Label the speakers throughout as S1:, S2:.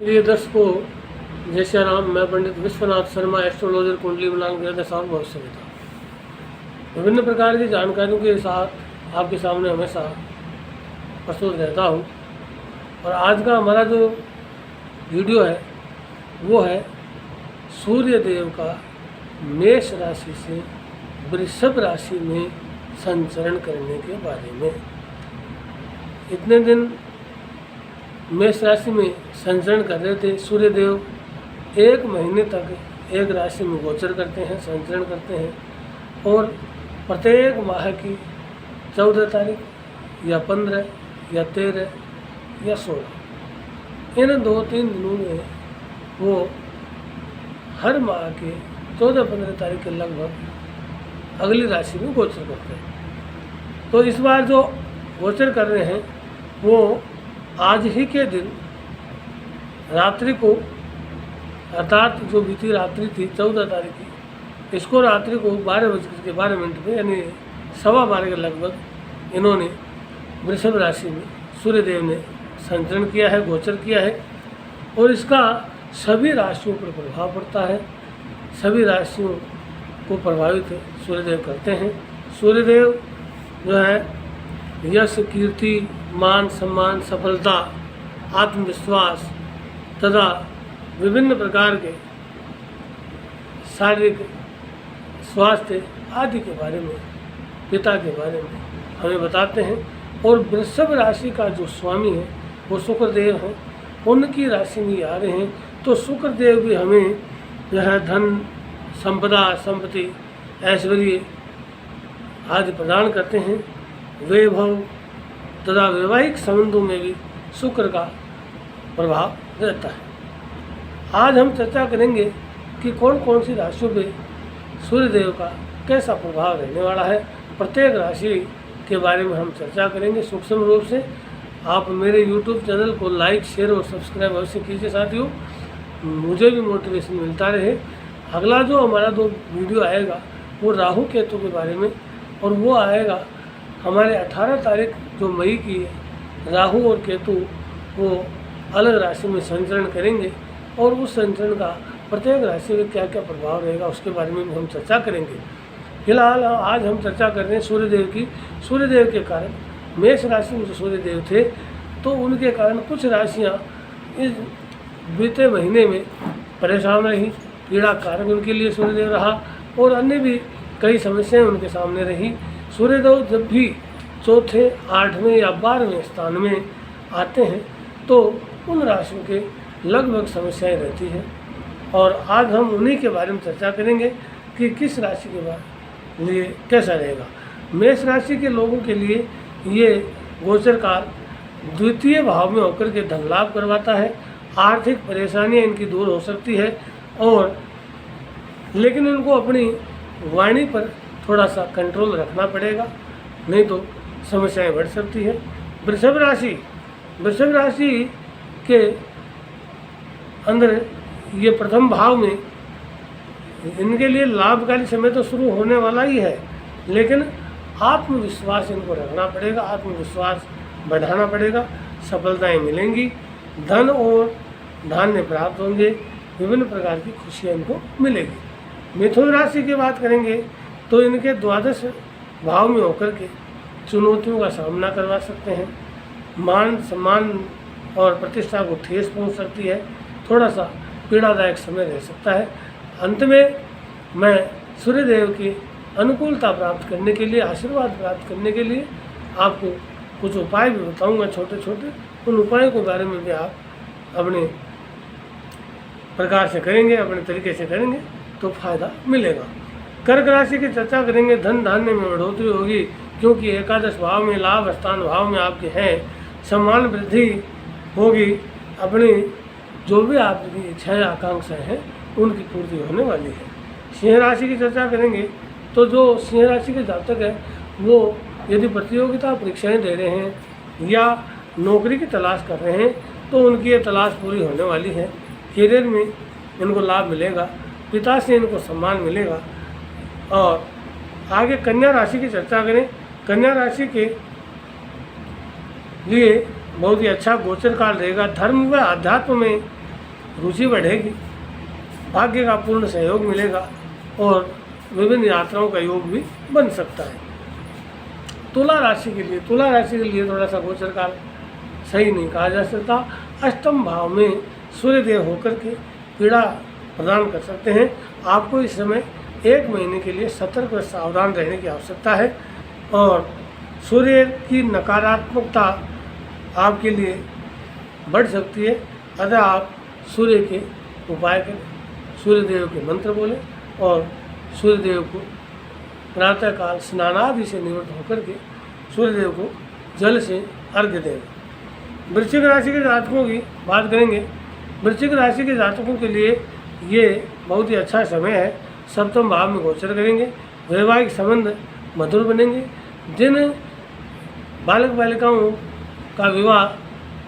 S1: प्रिय दर्शकों, जय श्री राम। मैं पंडित विश्वनाथ शर्मा, एस्ट्रोलॉजर, कुंडली मिलान ग्रह और भविष्य देता विभिन्न प्रकार की जानकारियों के साथ आपके सामने हमेशा प्रस्तुत रहता हूँ। और आज का हमारा जो वीडियो है वो है सूर्य देव का मेष राशि से वृषभ राशि में संचरण करने के बारे में। इतने दिन मेष राशि में संचरण कर रहे थे। सूर्य देव एक महीने तक एक राशि में गोचर करते हैं, संचरण करते हैं और प्रत्येक माह की 14 तारीख या 15 या 13 या 16 इन 2-3 दिनों में वो हर माह के 14-15 तारीख के लगभग अगली राशि में गोचर करते हैं। तो इस बार जो गोचर कर रहे हैं वो आज ही के दिन रात्रि को, अर्थात जो बीती रात्रि थी 14 तारीख की, इसको रात्रि को 12:12 पे यानी 12:15 के लगभग इन्होंने वृषभ राशि में सूर्यदेव ने संचरण किया है, गोचर किया है। और इसका सभी राशियों पर प्रभाव पड़ता है। सभी राशियों को प्रभावित सूर्यदेव करते हैं। सूर्यदेव जो है यश, कीर्ति, मान, सम्मान, सफलता, आत्मविश्वास तथा विभिन्न प्रकार के शारीरिक स्वास्थ्य आदि के बारे में, पिता के बारे में हमें बताते हैं। और वृषभ राशि का जो स्वामी है वो शुक्रदेव हैं, उनकी राशि में आ रहे हैं। तो शुक्रदेव भी हमें जो है धन, संपदा, संपत्ति, ऐश्वर्य आदि प्रदान करते हैं। वैभव तथा वैवाहिक संबंधों में भी शुक्र का प्रभाव रहता है। आज हम चर्चा करेंगे कि कौन कौन सी राशियों पे सूर्यदेव का कैसा प्रभाव रहने वाला है। प्रत्येक राशि के बारे में हम चर्चा करेंगे सूक्ष्म रूप से। आप मेरे YouTube चैनल को लाइक, शेयर और सब्सक्राइब अवश्य कीजिए साथियों, मुझे भी मोटिवेशन मिलता रहे। अगला जो हमारा दो वीडियो आएगा वो राहु केतु के बारे में, और वो आएगा हमारे 18 तारीख जो मई की है। राहु और केतु वो अलग राशि में संचरण करेंगे और उस संचरण का प्रत्येक राशि में क्या क्या प्रभाव रहेगा उसके बारे में भी हम चर्चा करेंगे। फिलहाल आज हम चर्चा कर रहे हैं सूर्यदेव की। सूर्यदेव के कारण मेष राशि में जो सूर्यदेव थे तो उनके कारण कुछ राशियाँ इस बीते महीने में परेशान रही, पीड़ा कारक उनके लिए सूर्यदेव रहा, और अन्य भी कई समस्याएं उनके सामने रही। सूर्यदेव जब भी चौथे, 8वें या 12वें स्थान में आते हैं तो उन राशियों के लगभग समस्याएं रहती हैं। और आज हम उन्हीं के बारे में चर्चा करेंगे कि किस राशि के लिए कैसा रहेगा। मेष राशि के लोगों के लिए ये गोचर काल द्वितीय भाव में होकर के धन लाभ करवाता है। आर्थिक परेशानियां इनकी दूर हो सकती है, और लेकिन इनको अपनी वाणी पर थोड़ा सा कंट्रोल रखना पड़ेगा, नहीं तो समस्याएं बढ़ सकती है। वृषभ राशि के अंदर ये प्रथम भाव में इनके लिए लाभकारी समय तो शुरू होने वाला ही है, लेकिन आत्मविश्वास इनको रखना पड़ेगा, आत्मविश्वास बढ़ाना पड़ेगा। सफलताएं मिलेंगी, धन और धान्य प्राप्त होंगे, विभिन्न प्रकार की खुशियां इनको मिलेगी। मिथुन राशि की बात करेंगे तो इनके द्वादश भाव में होकर के चुनौतियों का सामना करवा सकते हैं। मान, सम्मान और प्रतिष्ठा को ठेस पहुंच सकती है। थोड़ा सा पीड़ादायक समय रह सकता है। अंत में मैं सूर्यदेव की अनुकूलता प्राप्त करने के लिए, आशीर्वाद प्राप्त करने के लिए आपको कुछ उपाय भी बताऊंगा छोटे छोटे। उन उपायों के बारे में भी आप अपने प्रकार से करेंगे, अपने तरीके से करेंगे तो फायदा मिलेगा। कर्क राशि की चर्चा करेंगे। धन धान्य में बढ़ोतरी होगी क्योंकि एकादश भाव में, लाभ स्थान भाव में आपके हैं। सम्मान वृद्धि होगी। अपनी जो भी आपकी इच्छाएं, आकांक्षाएं हैं उनकी पूर्ति होने वाली है। सिंह राशि की चर्चा करेंगे तो जो सिंह राशि के जातक है वो यदि प्रतियोगिता परीक्षाएं दे रहे हैं या नौकरी की तलाश कर रहे हैं तो उनकी ये तलाश पूरी होने वाली है। करियर में इनको लाभ मिलेगा, पिता से इनको सम्मान मिलेगा। और आगे कन्या राशि की चर्चा करें। कन्या राशि के लिए बहुत ही अच्छा गोचर काल रहेगा। धर्म व अध्यात्म में रुचि बढ़ेगी, भाग्य का पूर्ण सहयोग मिलेगा और विभिन्न यात्राओं का योग भी बन सकता है। तुला राशि के लिए थोड़ा सा गोचर काल सही नहीं कहा जा सकता। अष्टम भाव में सूर्यदेव होकर के पीड़ा प्रदान कर सकते हैं। आपको इस समय 1 महीने के लिए सतर्क व सावधान रहने की आवश्यकता है और सूर्य की नकारात्मकता आपके लिए बढ़ सकती है। अतः आप सूर्य के उपाय करें, सूर्यदेव के मंत्र बोलें और सूर्यदेव को प्रातःकाल स्नानादि से निवृत्त होकर के सूर्यदेव को जल से अर्घ्य दें। वृश्चिक राशि के जातकों की बात करेंगे। वृश्चिक राशि के जातकों के लिए ये बहुत ही अच्छा समय है। सप्तम भाव में गोचर करेंगे, वैवाहिक संबंध मधुर बनेंगे। जिन बालक बालिकाओं का विवाह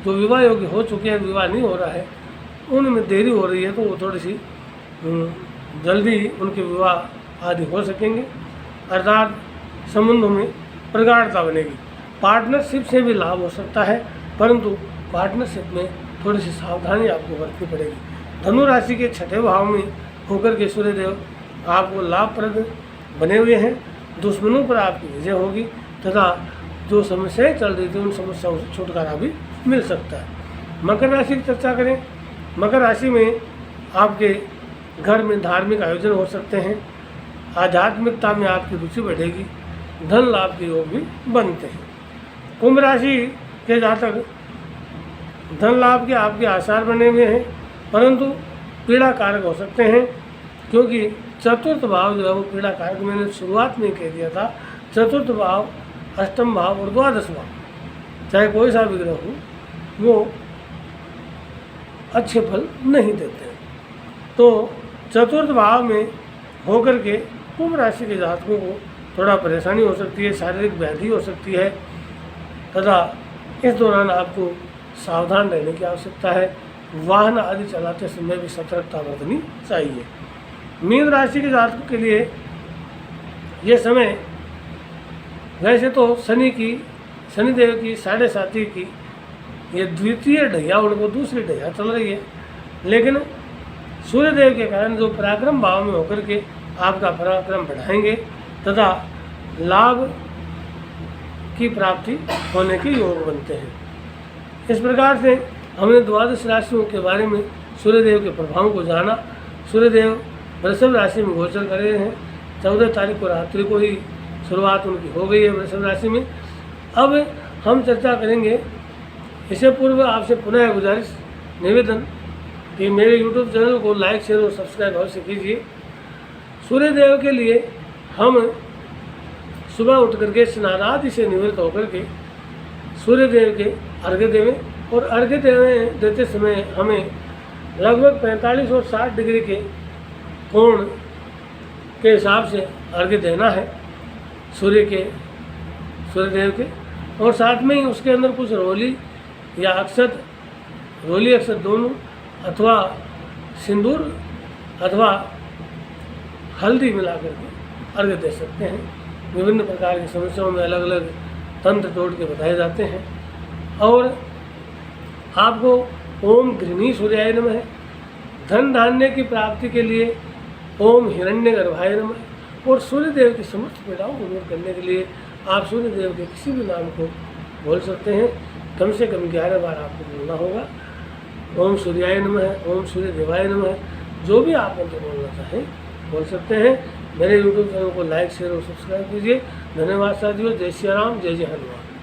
S1: जो विवाह योग्य हो चुके हैं, विवाह नहीं हो रहा है, उनमें देरी हो रही है, तो वो थोड़ी सी जल्दी उनके विवाह आदि हो सकेंगे, अर्थात संबंधों में प्रगाढ़ता बनेगी। पार्टनरशिप से भी लाभ हो सकता है, परंतु पार्टनरशिप में थोड़ी सी सावधानी आपको बरतनी पड़ेगी। धनु राशि के 6ठे भाव में होकर के सूर्यदेव आपको लाभप्रद बने हुए हैं। दुश्मनों पर आपकी विजय होगी तथा जो समस्याएं चल रही थी उन समस्याओं से छुटकारा भी मिल सकता है। मकर राशि की चर्चा करें। मकर राशि में आपके घर में धार्मिक आयोजन हो सकते हैं। आध्यात्मिकता में आपकी रुचि बढ़ेगी, धन लाभ के योग भी बनते हैं। कुंभ राशि के जातक धन लाभ के आपके आसार बने हुए हैं, परंतु पीड़ा कारक हो सकते हैं, क्योंकि चतुर्थ भाव जो है वो पीड़ा कारक मैंने शुरुआत में कह दिया था। चतुर्थ भाव, अष्टम भाव और द्वादश भाव, चाहे कोई सा भी ग्रह हो, वो अच्छे फल नहीं देते। तो चतुर्थ भाव में होकर के कुंभ राशि के जातकों को थोड़ा परेशानी हो सकती है, शारीरिक व्याधि हो सकती है तथा इस दौरान आपको सावधान रहने की आवश्यकता है। वाहन आदि चलाते समय भी सतर्कता बरतनी चाहिए। मीन राशि के जातकों के लिए ये समय वैसे तो शनिदेव की 7.5 की ये द्वितीय ढैया, उनको दूसरी ढैया चल रही है, लेकिन सूर्यदेव के कारण जो पराक्रम भाव में होकर के आपका पराक्रम बढ़ाएंगे तथा लाभ की प्राप्ति होने के योग बनते हैं। इस प्रकार से हमने द्वादश राशियों के बारे में सूर्यदेव के प्रभावों को जाना। सूर्यदेव वृषभ राशि में गोचर कर रहे हैं। 14 तारीख को रात्रि को ही शुरुआत उनकी हो गई है वृषभ राशि में। अब हम चर्चा करेंगे, इससे पूर्व आपसे पुनः गुजारिश निवेदन कि मेरे YouTube चैनल को लाइक शेयर और सब्सक्राइब अवश्य कीजिए। सूर्यदेव के लिए हम सुबह उठ करके स्नान आदि से निवृत्त होकर के सूर्यदेव के अर्घ्य देवें और अर्घ्य देते समय हमें लगभग 45 और 60 डिग्री के कोण के हिसाब से अर्घ्य देना है सूर्यदेव के, और साथ में ही उसके अंदर कुछ रोली या अक्षत, रोली अक्षत दोनों, अथवा सिंदूर अथवा हल्दी मिला करके अर्घ्य दे सकते हैं। विभिन्न प्रकार की समस्याओं में अलग अलग तंत्र तोड़ के बताए जाते हैं। और आपको ओम गृहिणी सूर्याय नमः, धन धान्य की प्राप्ति के लिए ओम हिरण्यगर्भाय नमः, और सूर्यदेव की समस्त पीड़ाओं को दूर करने के लिए आप सूर्यदेव के किसी भी नाम को बोल सकते हैं। कम से कम 11 बार आपको बोलना होगा। ओम सूर्याय नमः, ओम सूर्यदेवाय नमः, जो भी आप मंत्र बोलना चाहें बोल सकते हैं। मेरे YouTube चैनल को लाइक शेयर और सब्सक्राइब कीजिए। धन्यवाद साथियों। जय श्री राम, जय जय हनुमान।